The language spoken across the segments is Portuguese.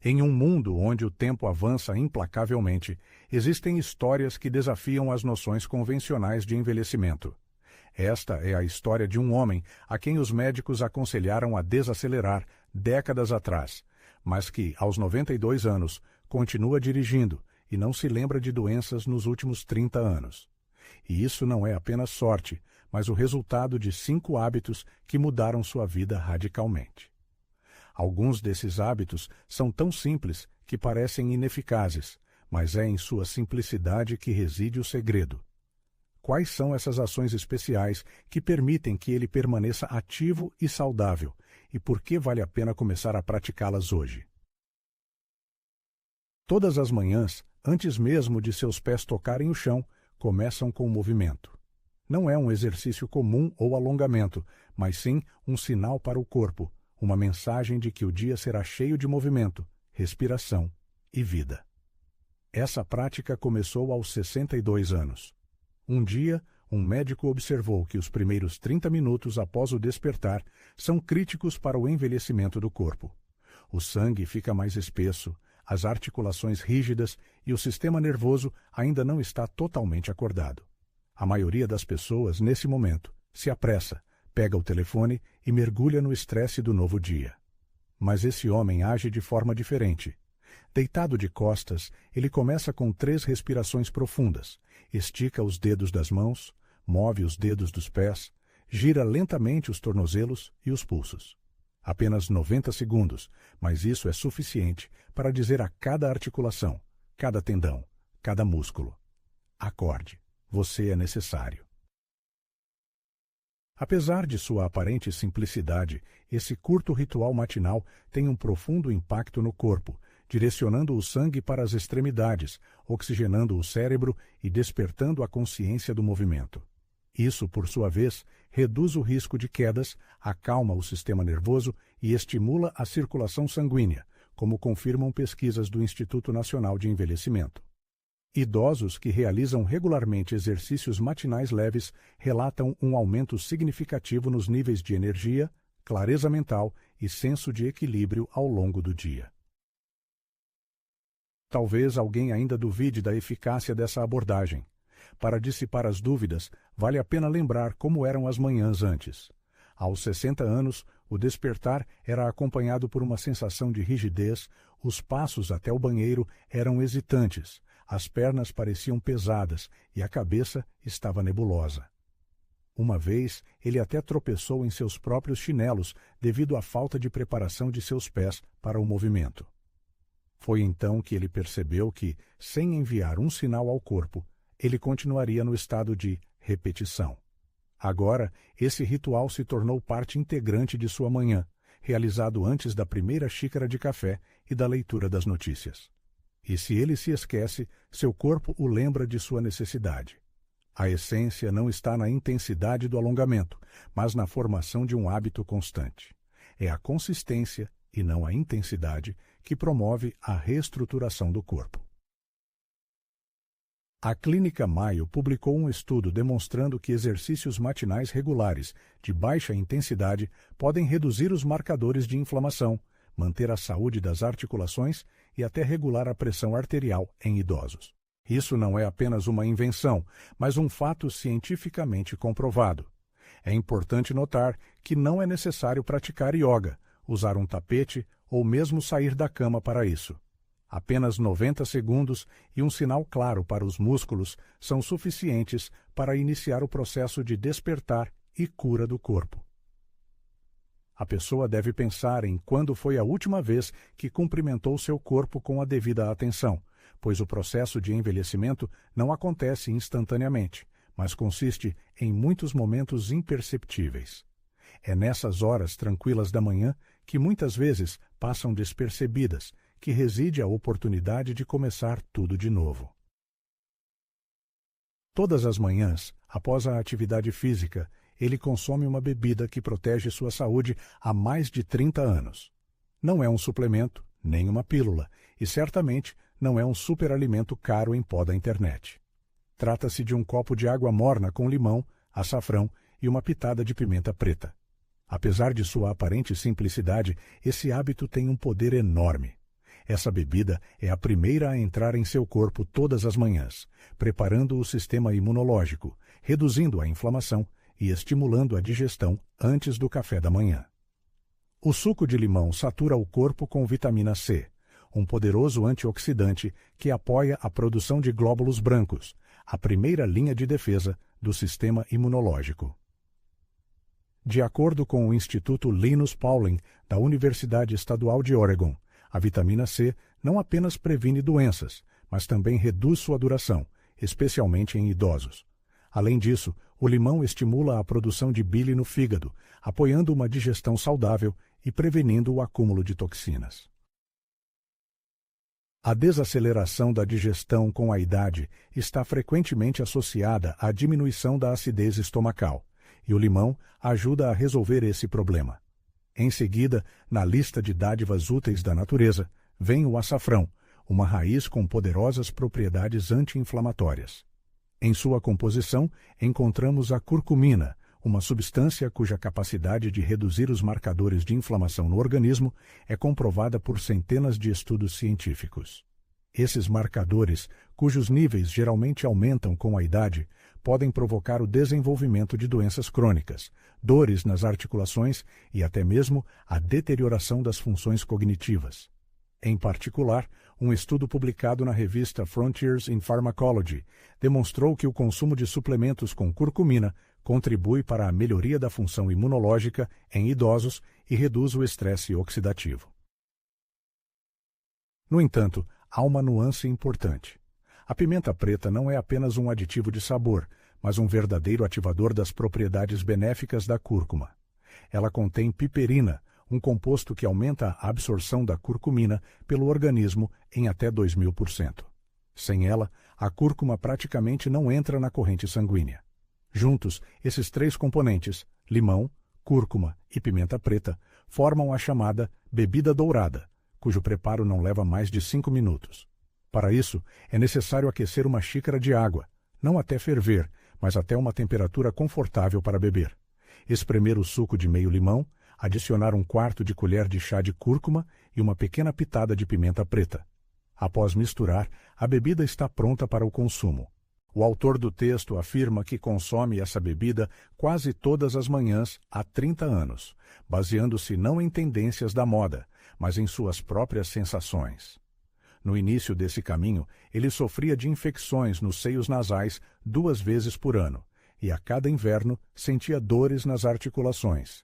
Em um mundo onde o tempo avança implacavelmente, existem histórias que desafiam as noções convencionais de envelhecimento. Esta é a história de um homem a quem os médicos aconselharam a desacelerar décadas atrás, mas que, aos 92 anos, continua dirigindo e não se lembra de doenças nos últimos 30 anos. E isso não é apenas sorte, mas o resultado de 5 hábitos que mudaram sua vida radicalmente. Alguns desses hábitos são tão simples que parecem ineficazes, mas é em sua simplicidade que reside o segredo. Quais são essas ações especiais que permitem que ele permaneça ativo e saudável, e por que vale a pena começar a praticá-las hoje? Todas as manhãs, antes mesmo de seus pés tocarem o chão, começam com o movimento. Não é um exercício comum ou alongamento, mas sim um sinal para o corpo, uma mensagem de que o dia será cheio de movimento, respiração e vida. Essa prática começou aos 62 anos. Um dia, um médico observou que os primeiros 30 minutos após o despertar são críticos para o envelhecimento do corpo. O sangue fica mais espesso, as articulações rígidas e o sistema nervoso ainda não está totalmente acordado. A maioria das pessoas, nesse momento, se apressa, pega o telefone e mergulha no estresse do novo dia. Mas esse homem age de forma diferente. Deitado de costas, ele começa com 3 respirações profundas, estica os dedos das mãos, move os dedos dos pés, gira lentamente os tornozelos e os pulsos. Apenas 90 segundos, mas isso é suficiente para dizer a cada articulação, cada tendão, cada músculo: acorde, você é necessário. Apesar de sua aparente simplicidade, esse curto ritual matinal tem um profundo impacto no corpo, direcionando o sangue para as extremidades, oxigenando o cérebro e despertando a consciência do movimento. Isso, por sua vez, reduz o risco de quedas, acalma o sistema nervoso e estimula a circulação sanguínea, como confirmam pesquisas do Instituto Nacional de Envelhecimento. Idosos que realizam regularmente exercícios matinais leves relatam um aumento significativo nos níveis de energia, clareza mental e senso de equilíbrio ao longo do dia. Talvez alguém ainda duvide da eficácia dessa abordagem. Para dissipar as dúvidas, vale a pena lembrar como eram as manhãs antes. Aos 60 anos, o despertar era acompanhado por uma sensação de rigidez, os passos até o banheiro eram hesitantes, as pernas pareciam pesadas e a cabeça estava nebulosa. Uma vez, ele até tropeçou em seus próprios chinelos devido à falta de preparação de seus pés para o movimento. Foi então que ele percebeu que, sem enviar um sinal ao corpo, ele continuaria no estado de repetição. Agora, esse ritual se tornou parte integrante de sua manhã, realizado antes da primeira xícara de café e da leitura das notícias. E se ele se esquece, seu corpo o lembra de sua necessidade. A essência não está na intensidade do alongamento, mas na formação de um hábito constante. É a consistência, e não a intensidade, que promove a reestruturação do corpo. A Clínica Mayo publicou um estudo demonstrando que exercícios matinais regulares, de baixa intensidade, podem reduzir os marcadores de inflamação, manter a saúde das articulações e até regular a pressão arterial em idosos. Isso não é apenas uma invenção, mas um fato cientificamente comprovado. É importante notar que não é necessário praticar yoga, usar um tapete ou mesmo sair da cama para isso. Apenas 90 segundos e um sinal claro para os músculos são suficientes para iniciar o processo de despertar e cura do corpo. A pessoa deve pensar em quando foi a última vez que cumprimentou seu corpo com a devida atenção, pois o processo de envelhecimento não acontece instantaneamente, mas consiste em muitos momentos imperceptíveis. É nessas horas tranquilas da manhã que muitas vezes passam despercebidas, que reside a oportunidade de começar tudo de novo. Todas as manhãs, após a atividade física, ele consome uma bebida que protege sua saúde há mais de 30 anos. Não é um suplemento, nem uma pílula, e certamente não é um superalimento caro em pó da internet. Trata-se de um copo de água morna com limão, açafrão e uma pitada de pimenta preta. Apesar de sua aparente simplicidade, esse hábito tem um poder enorme. Essa bebida é a primeira a entrar em seu corpo todas as manhãs, preparando o sistema imunológico, reduzindo a inflamação e estimulando a digestão antes do café da manhã. O suco de limão satura o corpo com vitamina C, um poderoso antioxidante que apoia a produção de glóbulos brancos, a primeira linha de defesa do sistema imunológico. De acordo com o Instituto Linus Pauling, da Universidade Estadual de Oregon, a vitamina C não apenas previne doenças, mas também reduz sua duração, especialmente em idosos. Além disso, o limão estimula a produção de bile no fígado, apoiando uma digestão saudável e prevenindo o acúmulo de toxinas. A desaceleração da digestão com a idade está frequentemente associada à diminuição da acidez estomacal, e o limão ajuda a resolver esse problema. Em seguida, na lista de dádivas úteis da natureza, vem o açafrão, uma raiz com poderosas propriedades anti-inflamatórias. Em sua composição, encontramos a curcumina, uma substância cuja capacidade de reduzir os marcadores de inflamação no organismo é comprovada por centenas de estudos científicos. Esses marcadores, cujos níveis geralmente aumentam com a idade, podem provocar o desenvolvimento de doenças crônicas, dores nas articulações e até mesmo a deterioração das funções cognitivas. Em particular, um estudo publicado na revista Frontiers in Pharmacology demonstrou que o consumo de suplementos com curcumina contribui para a melhoria da função imunológica em idosos e reduz o estresse oxidativo. No entanto, há uma nuance importante. A pimenta preta não é apenas um aditivo de sabor, mas um verdadeiro ativador das propriedades benéficas da cúrcuma. Ela contém piperina, um composto que aumenta a absorção da curcumina pelo organismo em até 2000%. Sem ela, a cúrcuma praticamente não entra na corrente sanguínea. Juntos, esses três componentes, limão, cúrcuma e pimenta preta, formam a chamada bebida dourada, cujo preparo não leva mais de 5 minutos. Para isso, é necessário aquecer uma xícara de água, não até ferver, mas até uma temperatura confortável para beber. Espremer o suco de meio limão, adicionar 1/4 de colher de chá de cúrcuma e uma pequena pitada de pimenta preta. Após misturar, a bebida está pronta para o consumo. O autor do texto afirma que consome essa bebida quase todas as manhãs há 30 anos, baseando-se não em tendências da moda, mas em suas próprias sensações. No início desse caminho, ele sofria de infecções nos seios nasais 2 vezes por ano, e a cada inverno sentia dores nas articulações.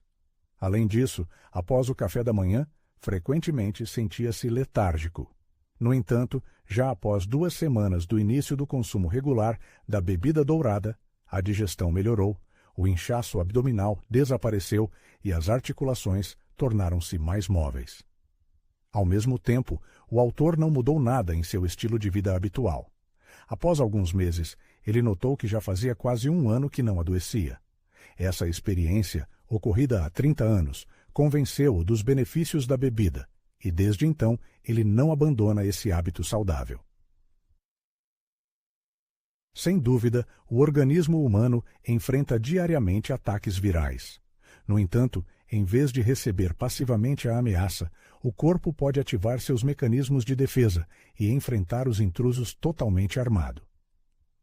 Além disso, após o café da manhã, frequentemente sentia-se letárgico. No entanto, já após 2 semanas do início do consumo regular da bebida dourada, a digestão melhorou, o inchaço abdominal desapareceu e as articulações tornaram-se mais móveis. Ao mesmo tempo, o autor não mudou nada em seu estilo de vida habitual. Após alguns meses, ele notou que já fazia quase 1 ano que não adoecia. Essa experiência, ocorrida há 30 anos, convenceu-o dos benefícios da bebida, e desde então ele não abandona esse hábito saudável. Sem dúvida, o organismo humano enfrenta diariamente ataques virais. No entanto, em vez de receber passivamente a ameaça, o corpo pode ativar seus mecanismos de defesa e enfrentar os intrusos totalmente armado.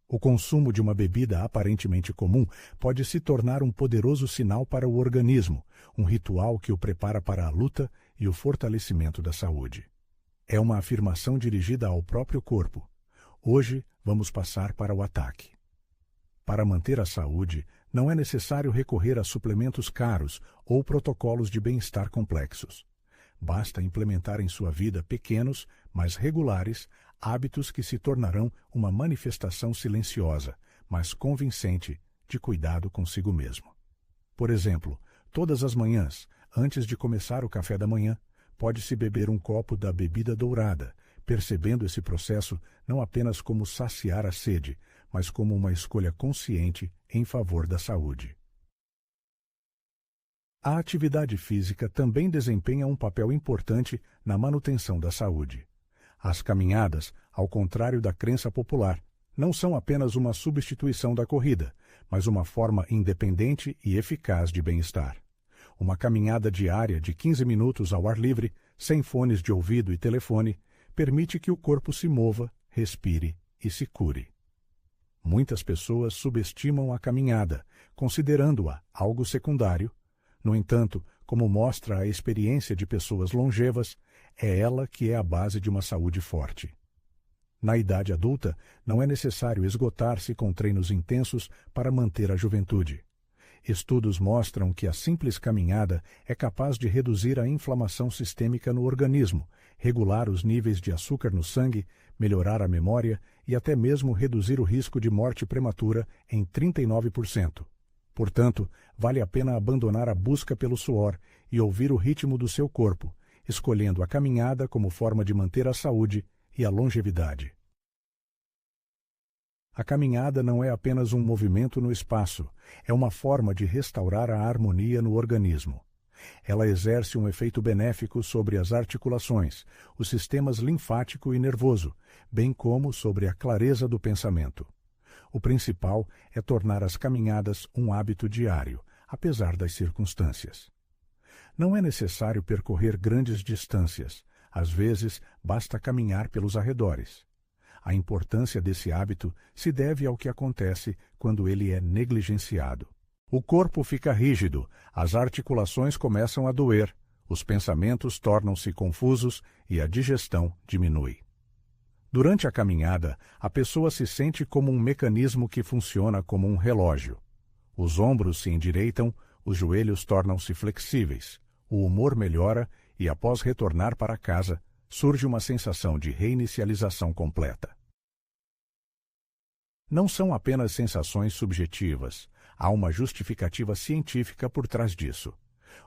O consumo de uma bebida aparentemente comum pode se tornar um poderoso sinal para o organismo, um ritual que o prepara para a luta e o fortalecimento da saúde. É uma afirmação dirigida ao próprio corpo. Hoje, vamos passar para o ataque. Para manter a saúde, não é necessário recorrer a suplementos caros ou protocolos de bem-estar complexos. Basta implementar em sua vida pequenos, mas regulares, hábitos que se tornarão uma manifestação silenciosa, mas convincente, de cuidado consigo mesmo. Por exemplo, todas as manhãs, antes de começar o café da manhã, pode-se beber um copo da bebida dourada, percebendo esse processo não apenas como saciar a sede, mas como uma escolha consciente em favor da saúde. A atividade física também desempenha um papel importante na manutenção da saúde. As caminhadas, ao contrário da crença popular, não são apenas uma substituição da corrida, mas uma forma independente e eficaz de bem-estar. Uma caminhada diária de 15 minutos ao ar livre, sem fones de ouvido e telefone, permite que o corpo se mova, respire e se cure. Muitas pessoas subestimam a caminhada, considerando-a algo secundário. No entanto, como mostra a experiência de pessoas longevas, é ela que é a base de uma saúde forte. Na idade adulta, não é necessário esgotar-se com treinos intensos para manter a juventude. Estudos mostram que a simples caminhada é capaz de reduzir a inflamação sistêmica no organismo, regular os níveis de açúcar no sangue, melhorar a memória e até mesmo reduzir o risco de morte prematura em 39%. Portanto, vale a pena abandonar a busca pelo suor e ouvir o ritmo do seu corpo, escolhendo a caminhada como forma de manter a saúde e a longevidade. A caminhada não é apenas um movimento no espaço, é uma forma de restaurar a harmonia no organismo. Ela exerce um efeito benéfico sobre as articulações, os sistemas linfático e nervoso, bem como sobre a clareza do pensamento. O principal é tornar as caminhadas um hábito diário, apesar das circunstâncias. Não é necessário percorrer grandes distâncias, às vezes basta caminhar pelos arredores. A importância desse hábito se deve ao que acontece quando ele é negligenciado. O corpo fica rígido, as articulações começam a doer, os pensamentos tornam-se confusos e a digestão diminui. Durante a caminhada, a pessoa se sente como um mecanismo que funciona como um relógio. Os ombros se endireitam, os joelhos tornam-se flexíveis, o humor melhora e, após retornar para casa, surge uma sensação de reinicialização completa. Não são apenas sensações subjetivas, há uma justificativa científica por trás disso.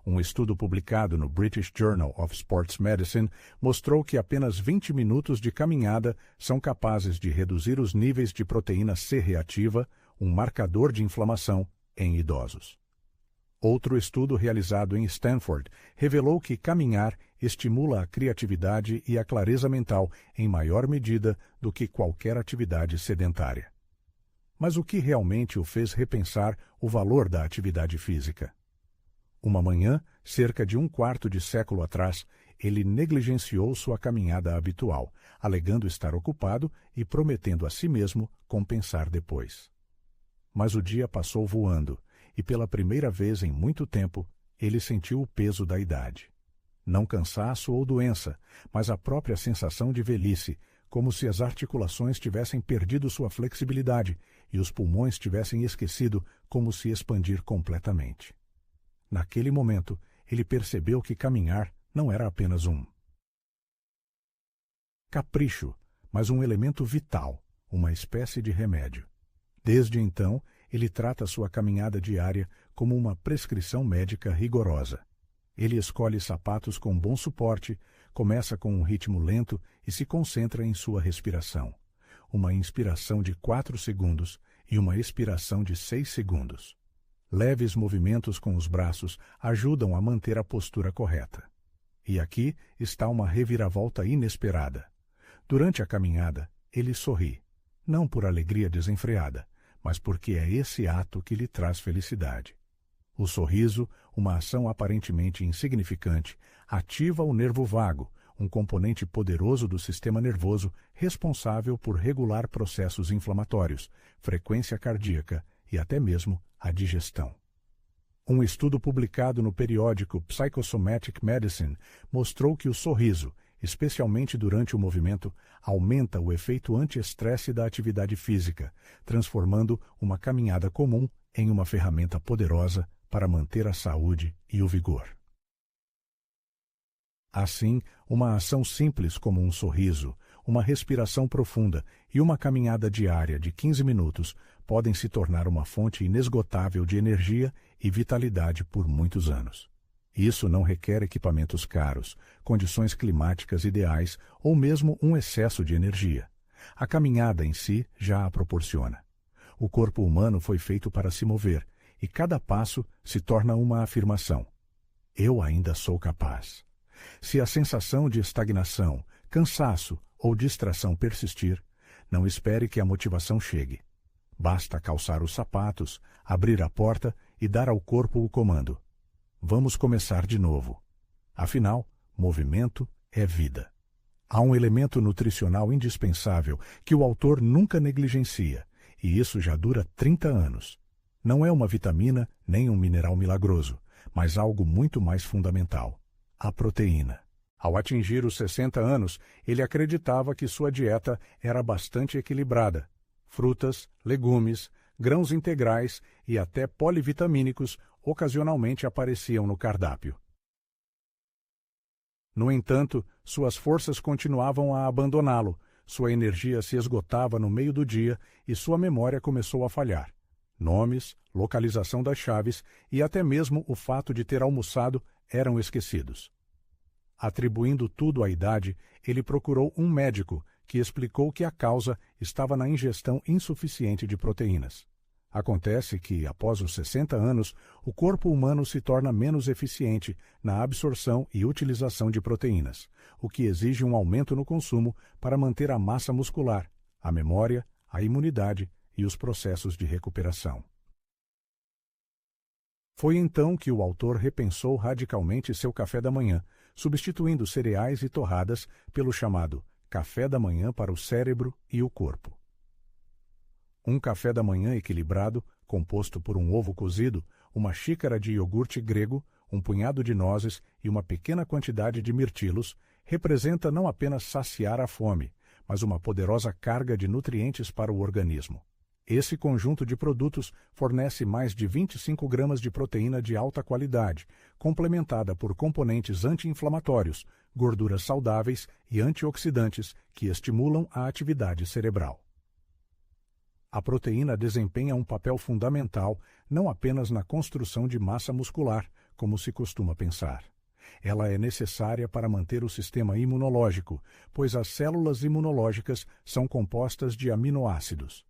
Um estudo publicado no British Journal of Sports Medicine mostrou que apenas 20 minutos de caminhada são capazes de reduzir os níveis de proteína C reativa, um marcador de inflamação, em idosos. Outro estudo realizado em Stanford revelou que caminhar estimula a criatividade e a clareza mental em maior medida do que qualquer atividade sedentária. Mas o que realmente o fez repensar o valor da atividade física? Uma manhã, cerca de um quarto de século atrás, ele negligenciou sua caminhada habitual, alegando estar ocupado e prometendo a si mesmo compensar depois. Mas o dia passou voando, e pela primeira vez em muito tempo, ele sentiu o peso da idade. Não cansaço ou doença, mas a própria sensação de velhice, como se as articulações tivessem perdido sua flexibilidade e os pulmões tivessem esquecido como se expandir completamente. Naquele momento, ele percebeu que caminhar não era apenas um capricho, mas um elemento vital, uma espécie de remédio. Desde então, ele trata sua caminhada diária como uma prescrição médica rigorosa. Ele escolhe sapatos com bom suporte, começa com um ritmo lento e se concentra em sua respiração. Uma inspiração de 4 segundos e uma expiração de 6 segundos. Leves movimentos com os braços ajudam a manter a postura correta. E aqui está uma reviravolta inesperada. Durante a caminhada, ele sorri, não por alegria desenfreada, mas porque é esse ato que lhe traz felicidade. O sorriso, uma ação aparentemente insignificante, ativa o nervo vago, um componente poderoso do sistema nervoso responsável por regular processos inflamatórios, frequência cardíaca e até mesmo a digestão. Um estudo publicado no periódico Psychosomatic Medicine mostrou que o sorriso, especialmente durante o movimento, aumenta o efeito anti-estresse da atividade física, transformando uma caminhada comum em uma ferramenta poderosa para manter a saúde e o vigor. Assim, uma ação simples como um sorriso, uma respiração profunda e uma caminhada diária de 15 minutos podem se tornar uma fonte inesgotável de energia e vitalidade por muitos anos. Isso não requer equipamentos caros, condições climáticas ideais ou mesmo um excesso de energia. A caminhada em si já a proporciona. O corpo humano foi feito para se mover, e cada passo se torna uma afirmação. Eu ainda sou capaz. Se a sensação de estagnação, cansaço ou distração persistir, não espere que a motivação chegue. Basta calçar os sapatos, abrir a porta e dar ao corpo o comando. Vamos começar de novo. Afinal, movimento é vida. Há um elemento nutricional indispensável que o autor nunca negligencia, e isso já dura 30 anos. Não é uma vitamina nem um mineral milagroso, mas algo muito mais fundamental: a proteína. Ao atingir os 60 anos, ele acreditava que sua dieta era bastante equilibrada. Frutas, legumes, grãos integrais e até polivitamínicos ocasionalmente apareciam no cardápio. No entanto, suas forças continuavam a abandoná-lo, sua energia se esgotava no meio do dia e sua memória começou a falhar. Nomes, localização das chaves e até mesmo o fato de ter almoçado eram esquecidos. Atribuindo tudo à idade, ele procurou um médico que explicou que a causa estava na ingestão insuficiente de proteínas. Acontece que, após os 60 anos, o corpo humano se torna menos eficiente na absorção e utilização de proteínas, o que exige um aumento no consumo para manter a massa muscular, a memória, a imunidade e os processos de recuperação. Foi então que o autor repensou radicalmente seu café da manhã, substituindo cereais e torradas pelo chamado café da manhã para o cérebro e o corpo. Um café da manhã equilibrado, composto por um ovo cozido, uma xícara de iogurte grego, um punhado de nozes e uma pequena quantidade de mirtilos, representa não apenas saciar a fome, mas uma poderosa carga de nutrientes para o organismo. Esse conjunto de produtos fornece mais de 25 gramas de proteína de alta qualidade, complementada por componentes anti-inflamatórios, gorduras saudáveis e antioxidantes que estimulam a atividade cerebral. A proteína desempenha um papel fundamental não apenas na construção de massa muscular, como se costuma pensar. Ela é necessária para manter o sistema imunológico, pois as células imunológicas são compostas de aminoácidos.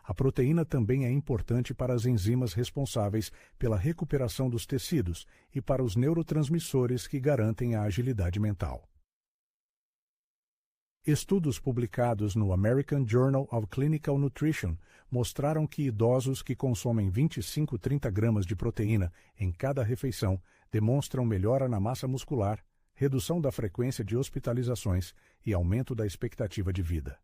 A proteína também é importante para as enzimas responsáveis pela recuperação dos tecidos e para os neurotransmissores que garantem a agilidade mental. Estudos publicados no American Journal of Clinical Nutrition mostraram que idosos que consomem 25-30 gramas de proteína em cada refeição demonstram melhora na massa muscular, redução da frequência de hospitalizações e aumento da expectativa de vida.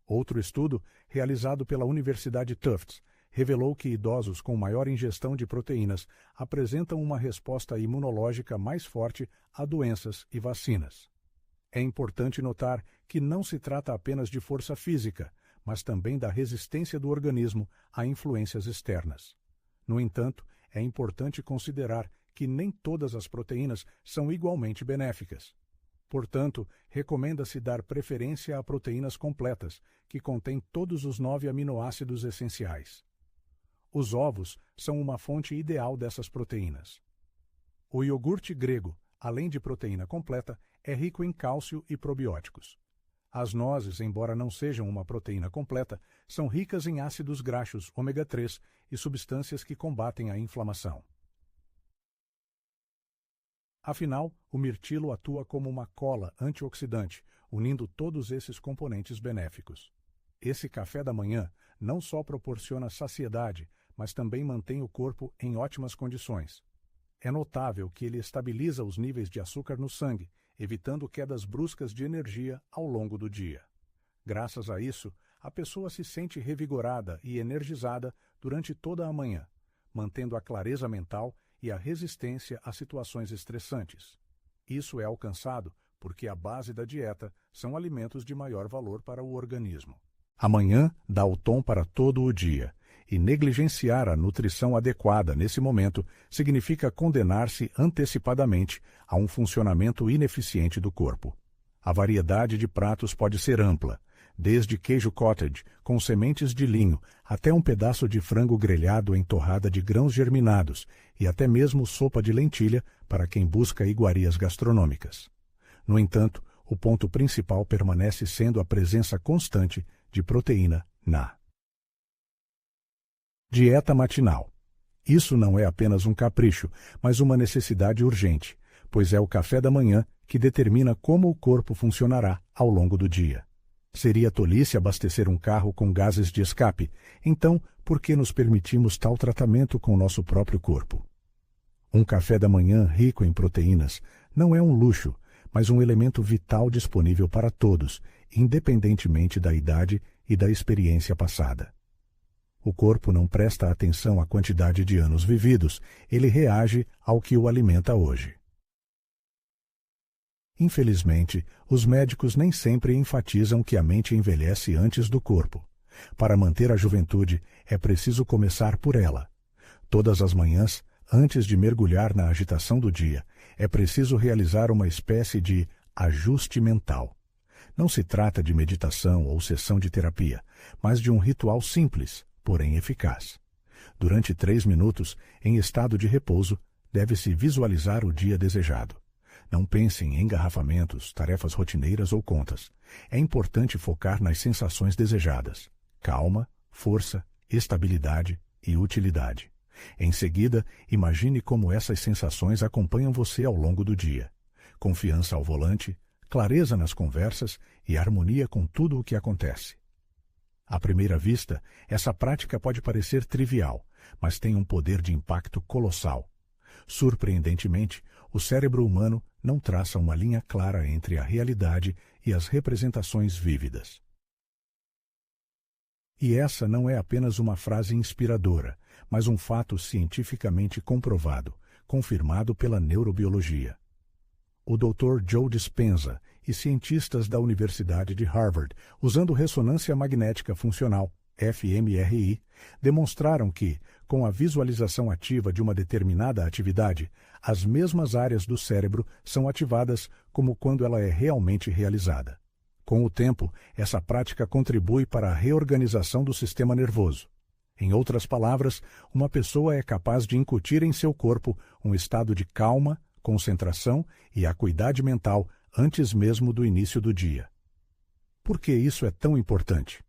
Outro estudo, realizado pela Universidade Tufts, revelou que idosos com maior ingestão de proteínas apresentam uma resposta imunológica mais forte a doenças e vacinas. É importante notar que não se trata apenas de força física, mas também da resistência do organismo a influências externas. No entanto, é importante considerar que nem todas as proteínas são igualmente benéficas. Portanto, recomenda-se dar preferência a proteínas completas, que contêm todos os 9 aminoácidos essenciais. Os ovos são uma fonte ideal dessas proteínas. O iogurte grego, além de proteína completa, é rico em cálcio e probióticos. As nozes, embora não sejam uma proteína completa, são ricas em ácidos graxos ômega 3 e substâncias que combatem a inflamação. Afinal, o mirtilo atua como uma cola antioxidante, unindo todos esses componentes benéficos. Esse café da manhã não só proporciona saciedade, mas também mantém o corpo em ótimas condições. É notável que ele estabiliza os níveis de açúcar no sangue, evitando quedas bruscas de energia ao longo do dia. Graças a isso, a pessoa se sente revigorada e energizada durante toda a manhã, mantendo a clareza mental e a resistência a situações estressantes. Isso é alcançado porque a base da dieta são alimentos de maior valor para o organismo. A manhã dá o tom para todo o dia, e negligenciar a nutrição adequada nesse momento significa condenar-se antecipadamente a um funcionamento ineficiente do corpo. A variedade de pratos pode ser ampla, desde queijo cottage com sementes de linho até um pedaço de frango grelhado em torrada de grãos germinados e até mesmo sopa de lentilha para quem busca iguarias gastronômicas. No entanto, o ponto principal permanece sendo a presença constante de proteína na dieta matinal. Isso não é apenas um capricho, mas uma necessidade urgente, pois é o café da manhã que determina como o corpo funcionará ao longo do dia. Seria tolice abastecer um carro com gases de escape, então por que nos permitimos tal tratamento com nosso próprio corpo? Um café da manhã rico em proteínas não é um luxo, mas um elemento vital disponível para todos, independentemente da idade e da experiência passada. O corpo não presta atenção à quantidade de anos vividos, ele reage ao que o alimenta hoje. Infelizmente, os médicos nem sempre enfatizam que a mente envelhece antes do corpo. Para manter a juventude, é preciso começar por ela. Todas as manhãs, antes de mergulhar na agitação do dia, é preciso realizar uma espécie de ajuste mental. Não se trata de meditação ou sessão de terapia, mas de um ritual simples, porém eficaz. Durante 3 minutos, em estado de repouso, deve-se visualizar o dia desejado. Não pense em engarrafamentos, tarefas rotineiras ou contas. É importante focar nas sensações desejadas: calma, força, estabilidade e utilidade. Em seguida, imagine como essas sensações acompanham você ao longo do dia. Confiança ao volante, clareza nas conversas e harmonia com tudo o que acontece. À primeira vista, essa prática pode parecer trivial, mas tem um poder de impacto colossal. Surpreendentemente, o cérebro humano não traça uma linha clara entre a realidade e as representações vívidas. E essa não é apenas uma frase inspiradora, mas um fato cientificamente comprovado, confirmado pela neurobiologia. O Dr. Joe Dispenza e cientistas da Universidade de Harvard, usando ressonância magnética funcional, fMRI, demonstraram que, com a visualização ativa de uma determinada atividade, as mesmas áreas do cérebro são ativadas como quando ela é realmente realizada. Com o tempo, essa prática contribui para a reorganização do sistema nervoso. Em outras palavras, uma pessoa é capaz de incutir em seu corpo um estado de calma, concentração e acuidade mental antes mesmo do início do dia. Por que isso é tão importante?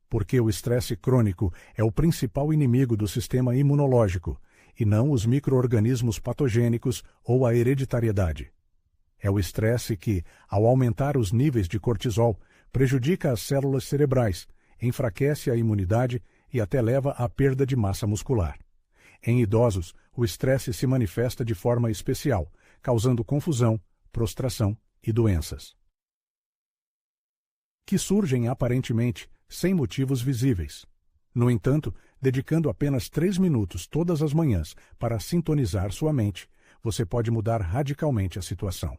Porque o estresse crônico é o principal inimigo do sistema imunológico, e não os micro-organismos patogênicos ou a hereditariedade. É o estresse que, ao aumentar os níveis de cortisol, prejudica as células cerebrais, enfraquece a imunidade e até leva à perda de massa muscular. Em idosos, o estresse se manifesta de forma especial, causando confusão, prostração e doenças. Que surgem aparentemente sem motivos visíveis. No entanto, dedicando apenas 3 minutos todas as manhãs para sintonizar sua mente, você pode mudar radicalmente a situação.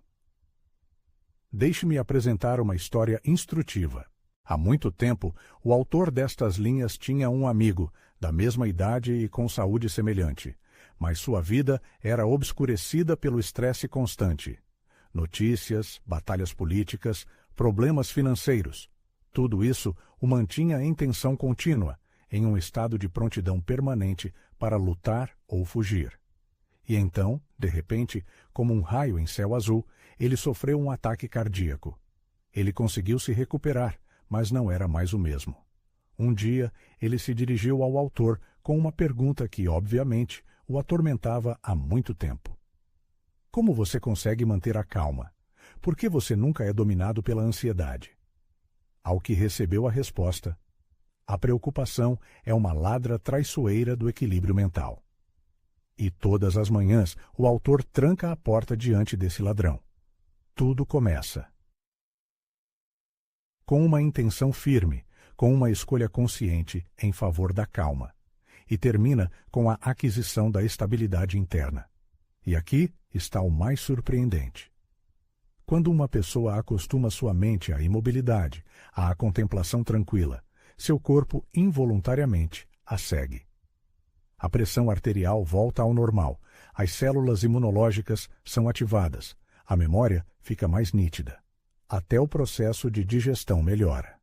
Deixe-me apresentar uma história instrutiva. Há muito tempo, o autor destas linhas tinha um amigo, da mesma idade e com saúde semelhante, mas sua vida era obscurecida pelo estresse constante. Notícias, batalhas políticas, problemas financeiros. Tudo isso o mantinha em tensão contínua, em um estado de prontidão permanente para lutar ou fugir. E então, de repente, como um raio em céu azul, ele sofreu um ataque cardíaco. Ele conseguiu se recuperar, mas não era mais o mesmo. Um dia, ele se dirigiu ao autor com uma pergunta que, obviamente, o atormentava há muito tempo. Como você consegue manter a calma? Por que você nunca é dominado pela ansiedade? Ao que recebeu a resposta: a preocupação é uma ladra traiçoeira do equilíbrio mental. E todas as manhãs o autor tranca a porta diante desse ladrão. Tudo começa com uma intenção firme, com uma escolha consciente em favor da calma, e termina com a aquisição da estabilidade interna. E aqui está o mais surpreendente. Quando uma pessoa acostuma sua mente à imobilidade, à contemplação tranquila, seu corpo involuntariamente a segue. A pressão arterial volta ao normal, as células imunológicas são ativadas, a memória fica mais nítida. Até o processo de digestão melhora.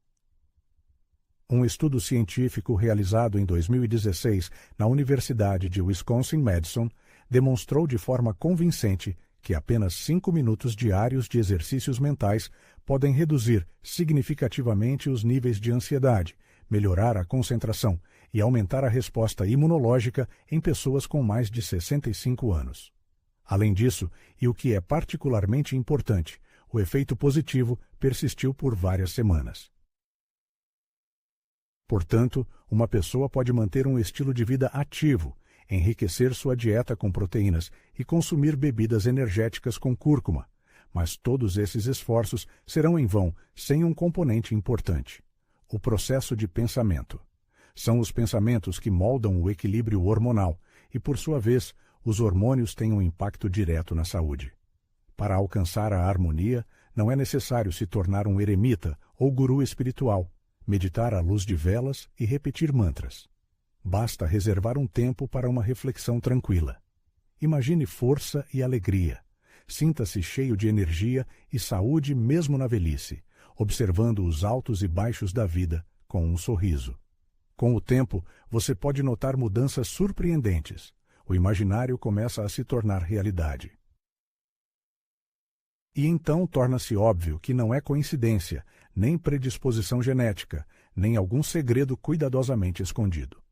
Um estudo científico realizado em 2016 na Universidade de Wisconsin-Madison demonstrou de forma convincente que apenas 5 minutos diários de exercícios mentais podem reduzir significativamente os níveis de ansiedade, melhorar a concentração e aumentar a resposta imunológica em pessoas com mais de 65 anos. Além disso, e o que é particularmente importante, o efeito positivo persistiu por várias semanas. Portanto, uma pessoa pode manter um estilo de vida ativo, enriquecer sua dieta com proteínas e consumir bebidas energéticas com cúrcuma, Mas todos esses esforços serão em vão sem um componente importante: o processo de pensamento. São os pensamentos que moldam o equilíbrio hormonal e, por sua vez, os hormônios têm um impacto direto na saúde. Para alcançar a harmonia, não é necessário se tornar um eremita ou guru espiritual, meditar à luz de velas e repetir mantras. Basta reservar um tempo para uma reflexão tranquila. Imagine força e alegria. Sinta-se cheio de energia e saúde mesmo na velhice, observando os altos e baixos da vida com um sorriso. Com o tempo, você pode notar mudanças surpreendentes. O imaginário começa a se tornar realidade. E então torna-se óbvio que não é coincidência, nem predisposição genética, nem algum segredo cuidadosamente escondido.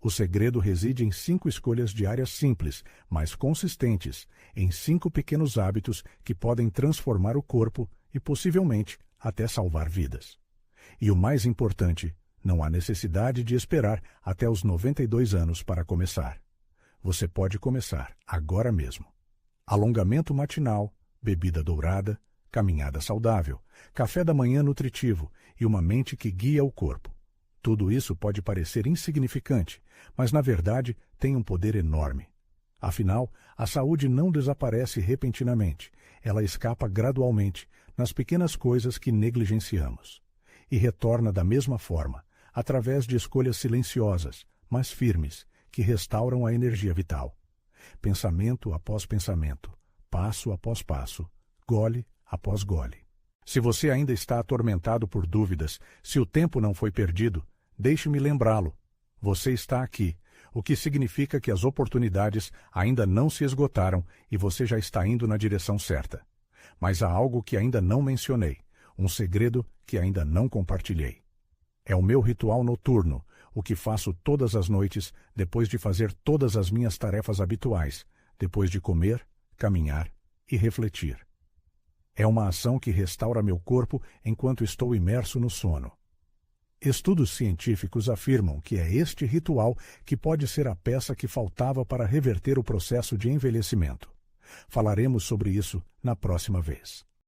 O segredo reside em 5 escolhas diárias simples, mas consistentes, em 5 pequenos hábitos que podem transformar o corpo e, possivelmente, até salvar vidas. E o mais importante, não há necessidade de esperar até os 92 anos para começar. Você pode começar agora mesmo. Alongamento matinal, bebida dourada, caminhada saudável, café da manhã nutritivo e uma mente que guia o corpo. Tudo isso pode parecer insignificante, mas na verdade tem um poder enorme. Afinal, a saúde não desaparece repentinamente, ela escapa gradualmente nas pequenas coisas que negligenciamos. E retorna da mesma forma, através de escolhas silenciosas, mas firmes, que restauram a energia vital. Pensamento após pensamento, passo após passo, gole após gole. Se você ainda está atormentado por dúvidas, se o tempo não foi perdido, deixe-me lembrá-lo. Você está aqui, o que significa que as oportunidades ainda não se esgotaram e você já está indo na direção certa. Mas há algo que ainda não mencionei, um segredo que ainda não compartilhei. É o meu ritual noturno, o que faço todas as noites depois de fazer todas as minhas tarefas habituais, depois de comer, caminhar e refletir. É uma ação que restaura meu corpo enquanto estou imerso no sono. Estudos científicos afirmam que é este ritual que pode ser a peça que faltava para reverter o processo de envelhecimento. Falaremos sobre isso na próxima vez.